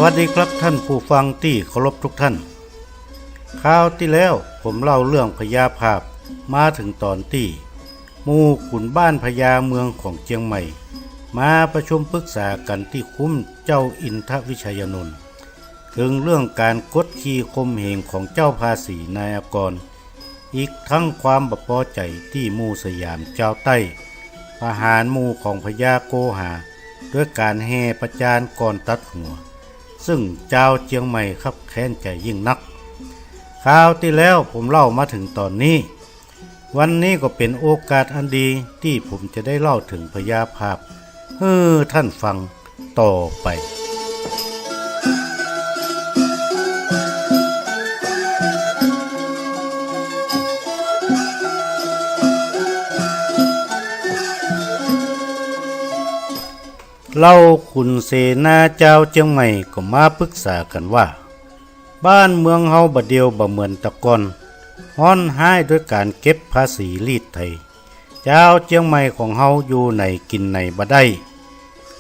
วัสดีครับท่านผู้ฟังที่เคารพทุกท่านคราวที่แล้วผมเล่าเรื่องพญาภาพมาถึงตอนที่หมู่ขุนบ้านพญาเมืองของเชียงใหม่มาประชุมปรึกษากันที่คุ้มเจ้าอินทวิชัยนนท์ถึงเรื่องการกดขี่ข่มเหงของเจ้าภาษีนายกรอีกทั้งความบ่พอใจที่หมู่สยามเจ้าใต้ประหารหมู่ของพญาโกหาด้วยการแห่ประจานก่อนตัดหัวซึ่งเจ้าเชียงใหม่คับแค้นใจยิ่งนักคราวที่แล้วผมเล่ามาถึงตอนนี้วันนี้ก็เป็นโอกาสอันดีที่ผมจะได้เล่าถึงพญาภาพให้ท่านฟังต่อไปเล่าขุนเสนาเจ้าเชียงใหม่ก็มาปรึกษากันว่าบ้านเมืองเฮาบ่เดียวบ่เหมือนแตะก่อนฮ้อนหายด้วยการเก็บภาษีรีดไถเจ้าเชียงใหม่ของเฮาอยู่ในกินในบ่ได้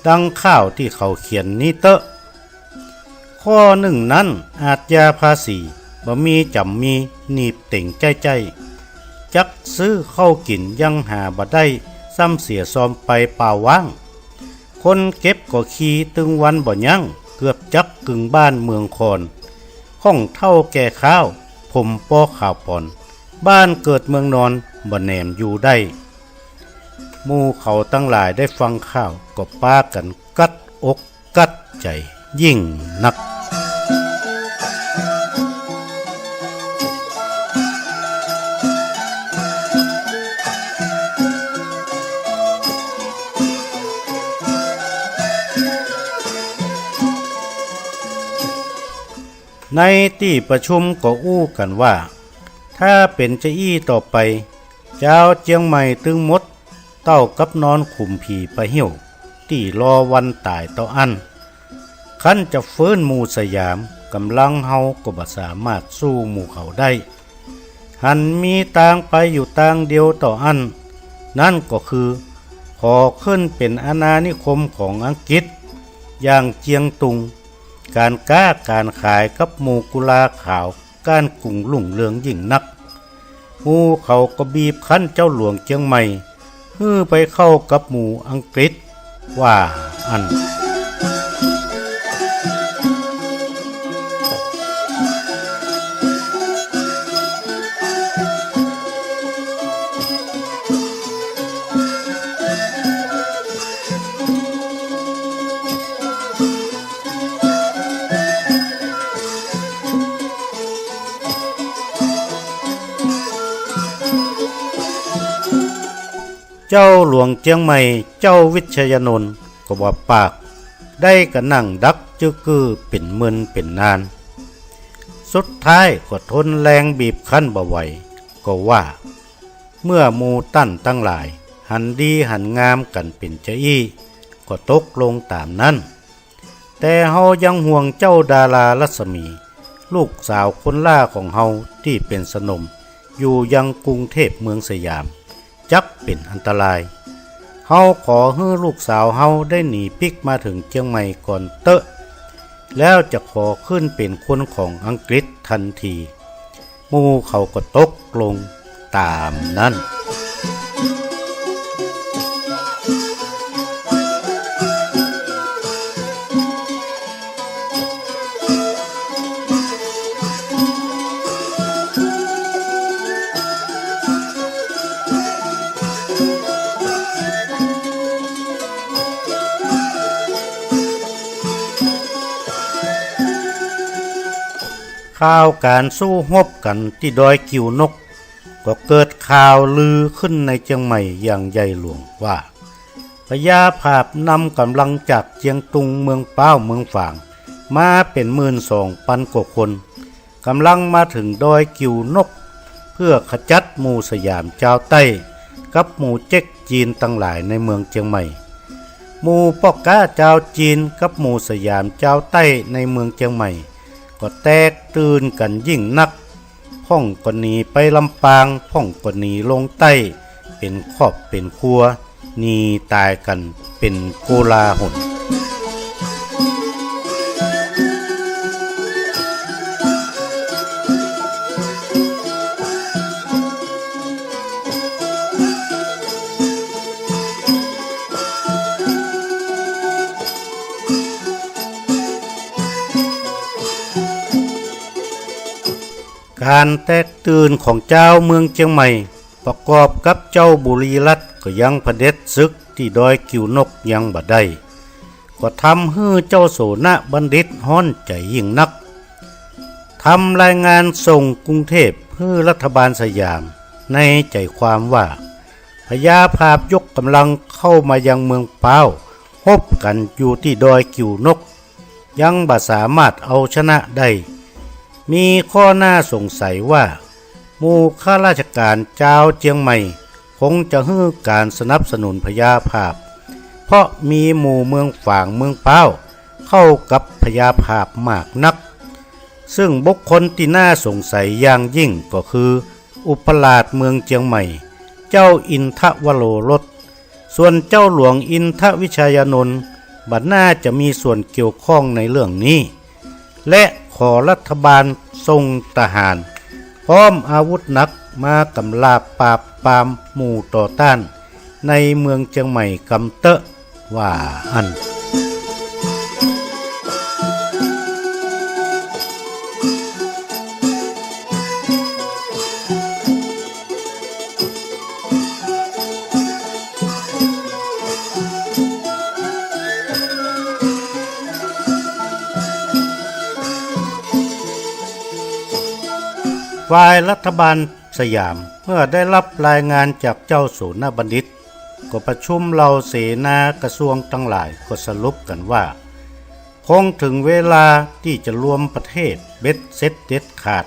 ดังข้าวที่เขาเขียนนี้เตอะข้อหนึ่งนั้นอาจยาภาษีบ่มีจำมีหนีบเต่งใจจักซื้อเข้ากินยังหาบ่ได้ซ้ำเสียซอมไปเปล่าว่างคนเก็บก็ขี่ตึงวันบ่ยั้งเกือบจักกึ่งบ้านเมืองคอนห้องเท่าแก่ข้าวผมปอข่าวปอนบ้านเกิดเมืองนอนบ่แหนมอยู่ได้หมู่เขาตั้งหลายได้ฟังข่าวก็ปากันกัดอกกัดใจยิ่งนักในที่ประชุมก็อู้กันว่าถ้าเป็นเจ้าอี้ต่อไปเจ้าเจียงใหม่ตึงมดเต้ากับนอนขุมผีไปเหี่ยวที่รอวันตายต่ออันคันจะฟื้นหมู่สยามกำลังเฮาก็บ่สามารถสู้หมู่เขาได้หันมีทางไปอยู่ทางเดียวต่ออันนั่นก็คือขอขึ้นเป็นอาณานิคมของอังกฤษอย่างเจียงตุงการค้าการขายกับหมู่กุลาขาวการกรุงลุ่งเรืองยิ่งนักหมู่เขาก็บีบคั้นเจ้าหลวงเชียงใหม่ไปเข้ากับหมู่อังกฤษว่าอันเจ้าหลวงเจียงใหม่เจ้าวิชัยนนท์ก็บอกปากได้กระนั่งดักจื้อกือเป็นมึนเป็นนานสุดท้ายก็ทนแรงบีบคั้นบ่ไหวก็ว่าเมื่อหมู่ตั้นตั้งหลายหันดีหันงามกันเป็นเจ้าอี้ก็ตกลงตามนั้นแต่เฮายังห่วงเจ้าดารารัศมีลูกสาวคนล่าของเฮาที่เป็นสนมอยู่ยังกรุงเทพเมืองสยามจักเป็นอันตรายเฮาขอให้ลูกสาวเฮาได้หนีปิกมาถึงเชียงใหม่ก่อนเตอะแล้วจะขอขึ้นเป็นคนของอังกฤษทันทีหมู่เขาก็ตกลงตามนั้นข่าวการสู้รบกันที่ดอยกิวนกก็เกิดข่าวลือขึ้นในเชียงใหม่อย่างใหญ่หลวงว่าพญาภาพนำกำลังจากเจียงตุงเมืองเป้าเมืองฝางมาเป็น12,000 กว่าคนกำลังมาถึงดอยกิวนกเพื่อขจัดหมู่สยามเจ้าใต้กับหมู่เจ๊กจีนตั้งหลายในเมืองเชียงใหม่หมู่ปอกก้าเจ้าจีนกับหมู่สยามเจ้าใต้ในเมืองเชียงใหม่ก็แตกตื่นกันยิ่งนักพ่องก็หนีไปลำปางพ่องก็หนีลงใต้เป็นครอบเป็นครัวหนีตายกันเป็นโกลาหล การแตกตื่นของเจ้าเมืองเชียงใหม่ประกอบกับเจ้าบุรีรัตน์ก็ยังเผด็จศึกที่ดอยกิวนกยังบ่ได้ก็ทำให้เจ้าโสนบัณฑิตฮ้อนใจยิ่งนักทำรายงานส่งกรุงเทพให้รัฐบาลสยามในใจความว่าพญาภาพยกกำลังเข้ามายังเมืองเปาพบกันอยู่ที่ดอยกิวนกยังบ่สามารถเอาชนะได้มีข้อหน้าสงสัยว่าหมู่ข้าราชการเจ้าเจียงใหม่คงจะให้การสนับสนุนพญาภาพเพราะมีหมู่เมืองฝ่างเมืองเปาเข้ากับพญาภาพมากนักซึ่งบุคคลที่น่าสงสัยอย่างยิ่งก็คืออุปราชเมืองเจียงใหม่เจ้าอินทวโรรสส่วนเจ้าหลวงอินทวิชัยนนท์บัดน่าจะมีส่วนเกี่ยวข้องในเรื่องนี้และขอรัฐบาลส่งทหารพร้อมอาวุธหนักมากำราบปราบปรามหมู่ต่อต้านในเมืองเชียงใหม่กำเตอะว่าอันฝ่ายรัฐบาลสยามเมื่อได้รับรายงานจากเจ้าโสนบัณฑิตก็ประชุมเหล่าเสนากระทรวงทั้งหลายก็สรุปกันว่าคงถึงเวลาที่จะรวมประเทศเบ็ดเสร็จเด็ดขาด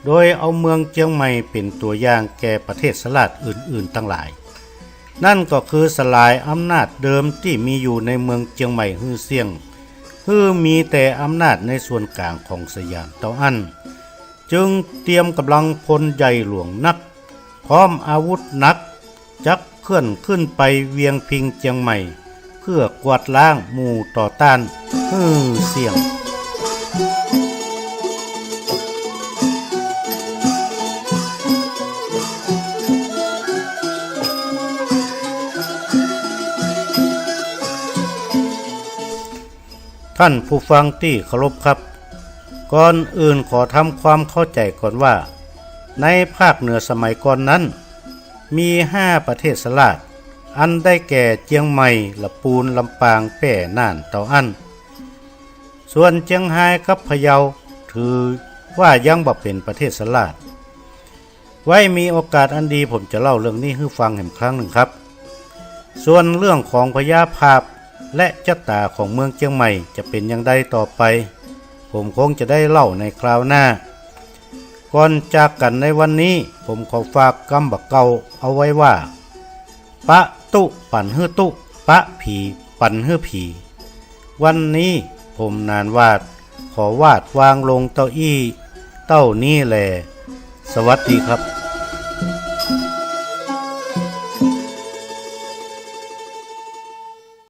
โดยเอาเมืองเชียงใหม่เป็นตัวอย่างแก่ประเทศสลาดอื่นๆทั้งหลายนั่นก็คือสลายอำนาจเดิมที่มีอยู่ในเมืองเชียงใหม่ฮือเสียงฮือมีแต่อำนาจในส่วนกลางของสยามเต้าอั้นจึงเตรียมกำลังพลใหญ่หลวงนักพร้อมอาวุธหนักจักเคลื่อนขึ้นไปเวียงพิงเชียงใหม่เพื่อกวาดล้างหมู่ต่อต้านฮือเสียงท่านผู้ฟังที่เคารพครับก่อนอื่นขอทำความเข้าใจก่อนว่าในภาคเหนือสมัยก่อนนั้นมี5ประเทศสลาดอันได้แก่เจียงใหม่ละปูนลำปางแป่น่านเตาอั้นส่วนเจียงไฮ้กับพะเยาถือว่ายังบ่เป็นประเทศสลาดไว้มีโอกาสอันดีผมจะเล่าเรื่องนี้ให้ฟังอีกครั้งหนึ่งครับส่วนเรื่องของพญาภาพและจัตตาของเมืองเจียงใหม่จะเป็นอย่างไรต่อไปผมคงจะได้เล่าในคราวหน้าก่อนจากกันในวันนี้ผมขอฝากคำบักเก่าเอาไว้ว่าปะตุปั่นฮื้อตุปะผีปั่นฮื้อผีวันนี้ผมนานวาดขอวาดวางลงเต้าอี้เต้านี้แลสวัสดีครับ